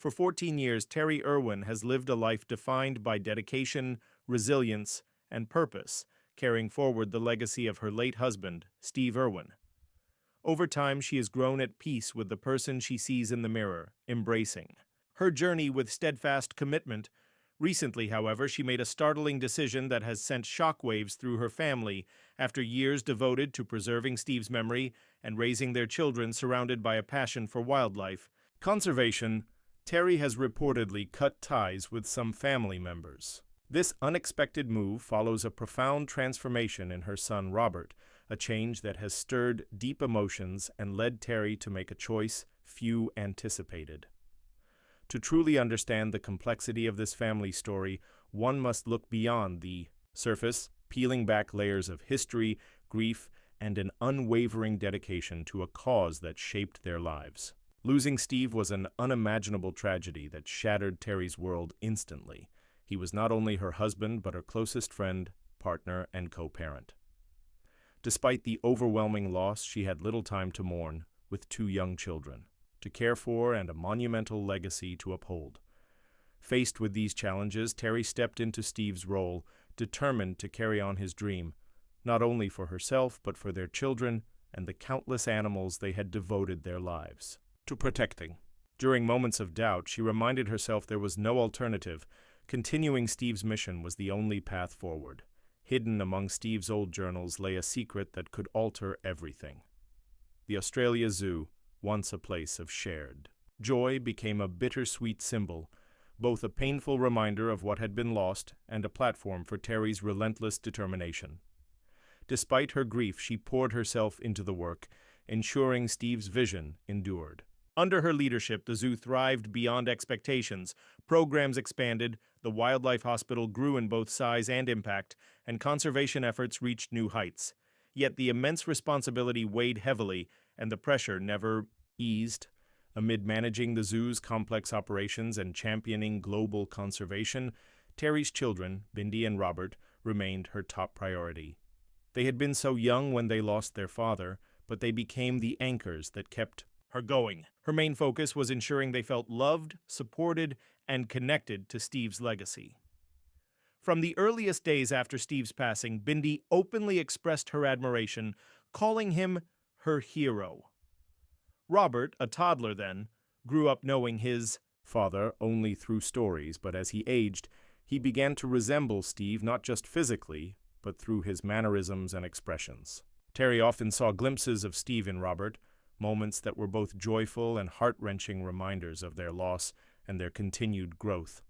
For 14 years, Terri Irwin has lived a life defined by dedication, resilience, and purpose, carrying forward the legacy of her late husband, Steve Irwin. Over time, she has grown at peace with the person she sees in the mirror, embracing her journey with steadfast commitment. Recently, however, she made a startling decision that has sent shockwaves through her family after years devoted to preserving Steve's memory and raising their children surrounded by a passion for wildlife conservation. Terri has reportedly cut ties with some family members. This unexpected move follows a profound transformation in her son Robert, a change that has stirred deep emotions and led Terri to make a choice few anticipated. To truly understand the complexity of this family story, one must look beyond the surface, peeling back layers of history, grief, and an unwavering dedication to a cause that shaped their lives. Losing Steve was an unimaginable tragedy that shattered Terri's world instantly. He was not only her husband, but her closest friend, partner, and co-parent. Despite the overwhelming loss, she had little time to mourn, with 2 young children to care for and a monumental legacy to uphold. Faced with these challenges, Terri stepped into Steve's role, determined to carry on his dream, not only for herself but for their children and the countless animals they had devoted their lives to protecting. During moments of doubt, she reminded herself there was no alternative. Continuing Steve's mission was the only path forward. Hidden among Steve's old journals lay a secret that could alter everything. The Australia Zoo, once a place of shared joy, became a bittersweet symbol, both a painful reminder of what had been lost and a platform for Terri's relentless determination. Despite her grief, she poured herself into the work, ensuring Steve's vision endured. Under her leadership, the zoo thrived beyond expectations. Programs expanded, the wildlife hospital grew in both size and impact, and conservation efforts reached new heights. Yet the immense responsibility weighed heavily, and the pressure never eased. Amid managing the zoo's complex operations and championing global conservation, Terri's children, Bindi and Robert, remained her top priority. They had been so young when they lost their father, but they became the anchors that kept her going. Her main focus was ensuring they felt loved, supported, and connected to Steve's legacy. From the earliest days after Steve's passing, Bindi openly expressed her admiration, calling him her hero. Robert, a toddler then, grew up knowing his father only through stories, but as he aged, he began to resemble Steve not just physically, but through his mannerisms and expressions. Terri often saw glimpses of Steve in Robert, moments that were both joyful and heart-wrenching reminders of their loss and their continued growth.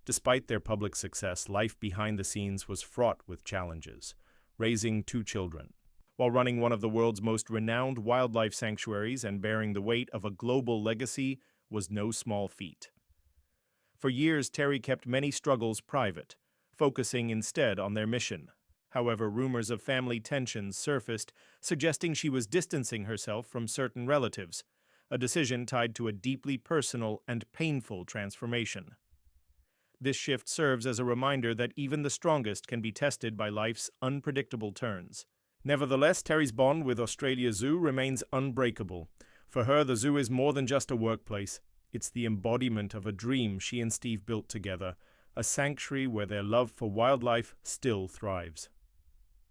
Despite their public success, life behind the scenes was fraught with challenges. Raising 2 children, while running one of the world's most renowned wildlife sanctuaries and bearing the weight of a global legacy, was no small feat. For years, Terri kept many struggles private, focusing instead on their mission. However, rumors of family tensions surfaced, suggesting she was distancing herself from certain relatives, a decision tied to a deeply personal and painful transformation. This shift serves as a reminder that even the strongest can be tested by life's unpredictable turns. Nevertheless, Terri's bond with Australia Zoo remains unbreakable. For her, the zoo is more than just a workplace. It's the embodiment of a dream she and Steve built together, a sanctuary where their love for wildlife still thrives.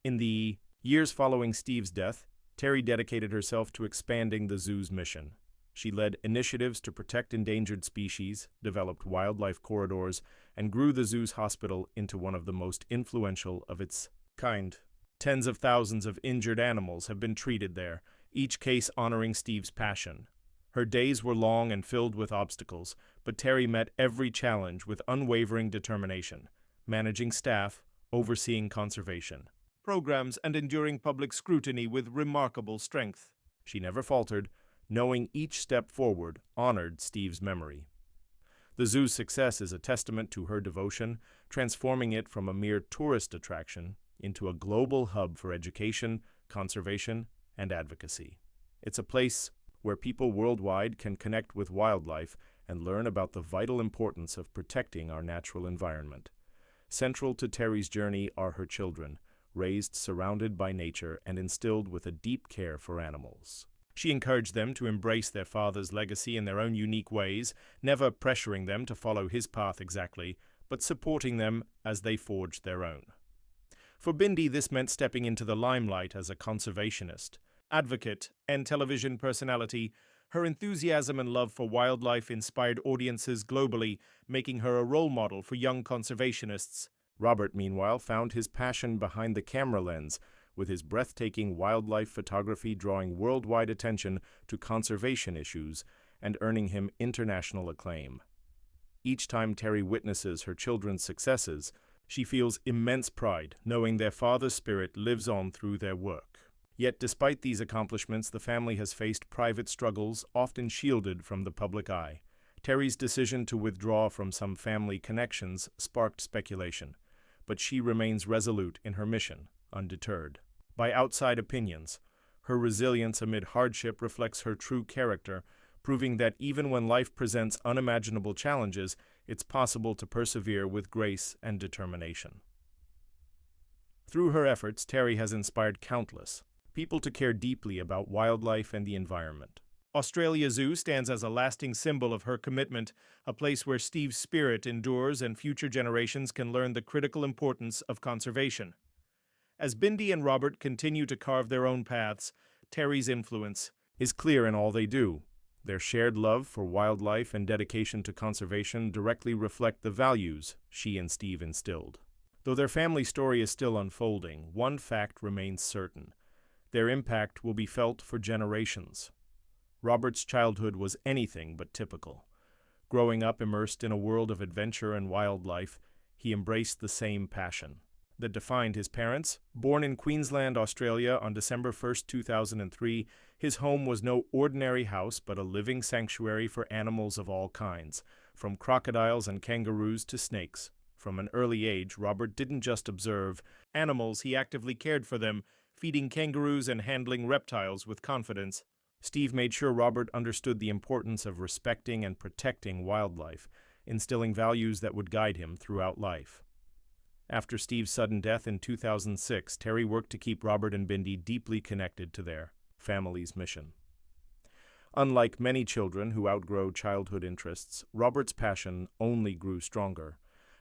In the years following Steve's death, Terri dedicated herself to expanding the zoo's mission. She led initiatives to protect endangered species, developed wildlife corridors, and grew the zoo's hospital into one of the most influential of its kind. Tens of thousands of injured animals have been treated there, each case honoring Steve's passion. Her days were long and filled with obstacles, but Terri met every challenge with unwavering determination, managing staff, overseeing conservation programs, and enduring public scrutiny with remarkable strength. She never faltered, knowing each step forward honored Steve's memory. The zoo's success is a testament to her devotion, transforming it from a mere tourist attraction into a global hub for education, conservation, and advocacy. It's a place where people worldwide can connect with wildlife and learn about the vital importance of protecting our natural environment. Central to Terri's journey are her children, raised surrounded by nature and instilled with a deep care for animals. She encouraged them to embrace their father's legacy in their own unique ways, never pressuring them to follow his path exactly, but supporting them as they forged their own. For Bindi, this meant stepping into the limelight as a conservationist, advocate, and television personality. Her enthusiasm and love for wildlife inspired audiences globally, making her a role model for young conservationists. Robert, meanwhile, found his passion behind the camera lens, with his breathtaking wildlife photography drawing worldwide attention to conservation issues and earning him international acclaim. Each time Terri witnesses her children's successes, she feels immense pride knowing their father's spirit lives on through their work. Yet despite these accomplishments, the family has faced private struggles, often shielded from the public eye. Terri's decision to withdraw from some family connections sparked speculation, but she remains resolute in her mission, undeterred by outside opinions. Her resilience amid hardship reflects her true character, proving that even when life presents unimaginable challenges, it's possible to persevere with grace and determination. Through her efforts, Terri has inspired countless people to care deeply about wildlife and the environment. Australia Zoo stands as a lasting symbol of her commitment, a place where Steve's spirit endures and future generations can learn the critical importance of conservation. As Bindi and Robert continue to carve their own paths, Terri's influence is clear in all they do. Their shared love for wildlife and dedication to conservation directly reflect the values she and Steve instilled. Though their family story is still unfolding, one fact remains certain: their impact will be felt for generations. Robert's childhood was anything but typical. Growing up immersed in a world of adventure and wildlife, he embraced the same passion that defined his parents. Born in Queensland, Australia on December 1st, 2003, his home was no ordinary house but a living sanctuary for animals of all kinds, from crocodiles and kangaroos to snakes. From an early age, Robert didn't just observe animals, he actively cared for them, feeding kangaroos and handling reptiles with confidence. Steve made sure Robert understood the importance of respecting and protecting wildlife, instilling values that would guide him throughout life. After Steve's sudden death in 2006, Terri worked to keep Robert and Bindi deeply connected to their family's mission. Unlike many children who outgrow childhood interests, Robert's passion only grew stronger.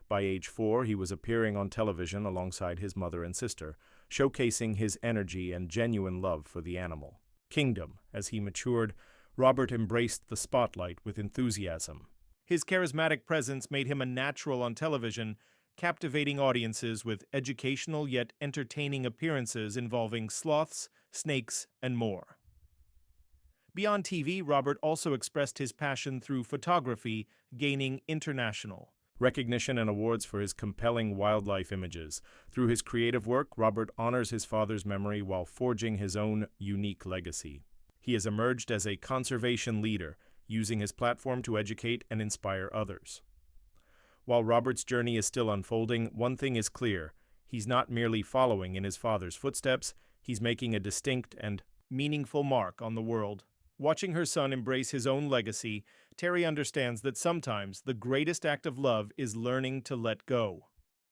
By age 4, he was appearing on television alongside his mother and sister, showcasing his energy and genuine love for the animal kingdom. As he matured, Robert embraced the spotlight with enthusiasm. His charismatic presence made him a natural on television, captivating audiences with educational yet entertaining appearances involving sloths, snakes, and more. Beyond TV, Robert also expressed his passion through photography, gaining international recognition and awards for his compelling wildlife images. Through his creative work, Robert honors his father's memory while forging his own unique legacy. He has emerged as a conservation leader, using his platform to educate and inspire others. While Robert's journey is still unfolding, one thing is clear: he's not merely following in his father's footsteps, he's making a distinct and meaningful mark on the world. Watching her son embrace his own legacy, Terri understands that sometimes the greatest act of love is learning to let go.